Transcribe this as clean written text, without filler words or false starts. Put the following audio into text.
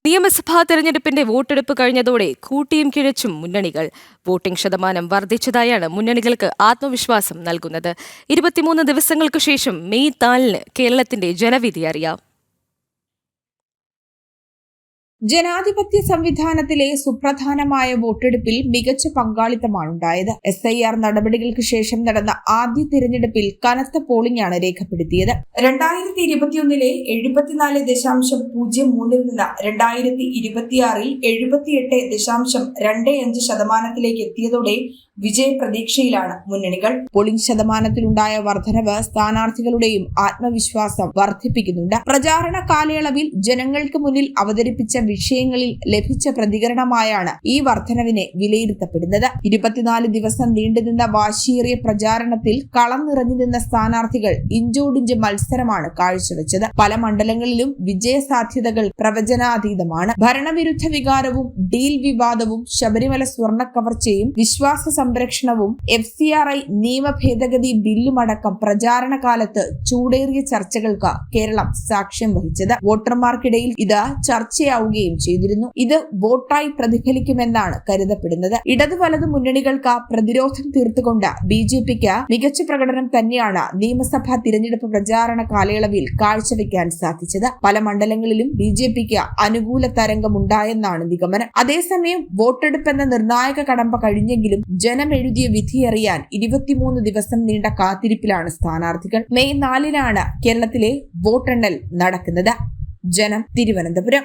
നിയമസഭാ തെരഞ്ഞെടുപ്പിന്റെ വോട്ടെടുപ്പ് കഴിഞ്ഞതോടെ കൂട്ടിയും കിഴച്ചും മുന്നണികൾ. വോട്ടിംഗ് ശതമാനം വർദ്ധിച്ചതായാണ് മുന്നണികൾക്ക് ആത്മവിശ്വാസം നൽകുന്നത്. 23 ദിവസങ്ങൾക്കു ശേഷം മെയ് 4 കേരളത്തിന്റെ ജനവിധി അറിയാം. ജനാധിപത്യ സംവിധാനത്തിലെ സുപ്രധാനമായ വോട്ടെടുപ്പിൽ മികച്ച പങ്കാളിത്തമാണുണ്ടായത്. SIR നടപടികൾക്ക് ശേഷം നടന്ന ആദ്യ തിരഞ്ഞെടുപ്പിൽ കനത്ത പോളിംഗാണ് രേഖപ്പെടുത്തിയത്. 2021 74.03 നിന്ന് 2026 78.25% എത്തിയതോടെ വിജയപ്രതീക്ഷയിലാണ് മുന്നണികൾ. പോളിംഗ് ശതമാനത്തിലുണ്ടായ വർധനവ് സ്ഥാനാർത്ഥികളുടെയും ആത്മവിശ്വാസം വർദ്ധിപ്പിക്കുന്നുണ്ട്. പ്രചാരണ കാലയളവിൽ ജനങ്ങൾക്ക് മുന്നിൽ അവതരിപ്പിച്ച വിഷയങ്ങളിൽ ലഭിച്ച പ്രതികരണമായാണ് ഈ വർധനവിനെ വിലയിരുത്തപ്പെടുന്നത്. 24 ദിവസം നീണ്ടുനിന്ന വാശിയേറിയ പ്രചാരണത്തിൽ കളം നിറഞ്ഞു നിന്ന സ്ഥാനാർത്ഥികൾ ഇഞ്ചോടിഞ്ച് മത്സരമാണ് കാഴ്ചവെച്ചത്. പല മണ്ഡലങ്ങളിലും വിജയ സാധ്യതകൾ പ്രവചനാതീതമാണ്. ഭരണവിരുദ്ധ വികാരവും ഡീൽ വിവാദവും ശബരിമല സ്വർണ്ണ കവർച്ചയും വിശ്വാസ സംരക്ഷണവും FCRI നിയമ ഭേദഗതി ബില്ലുമടക്കം പ്രചാരണ കാലത്ത് ചൂടേറിയ ചർച്ചകൾക്ക് കേരളം സാക്ഷ്യം വഹിച്ചത്. വോട്ടർമാർക്കിടയിൽ ഇത് ചർച്ചയാവുകയും ചെയ്തിരുന്നു. ഇത് വോട്ടായി പ്രതിഫലിക്കുമെന്നാണ് കരുതപ്പെടുന്നത്. ഇടതു വലതു മുന്നണികൾക്ക് പ്രതിരോധം തീർത്തുകൊണ്ട് BJPക്ക് മികച്ച പ്രകടനം തന്നെയാണ് നിയമസഭാ തിരഞ്ഞെടുപ്പ് പ്രചാരണ കാലയളവിൽ കാഴ്ചവെക്കാൻ സാധിച്ചത്. പല മണ്ഡലങ്ങളിലും BJPക്ക് അനുകൂല തരംഗമുണ്ടായെന്നാണ് നിഗമനം. അതേസമയം വോട്ടെടുപ്പെന്ന നിർണായക കടമ്പ കഴിഞ്ഞെങ്കിലും ജനമെഴുതിയ വിധിയറിയാൻ 23 ദിവസം നീണ്ട കാത്തിരിപ്പിലാണ് സ്ഥാനാർത്ഥികൾ. മെയ് 4 കേരളത്തിലെ വോട്ടെണ്ണൽ നടക്കുന്നത്. ജനം, തിരുവനന്തപുരം.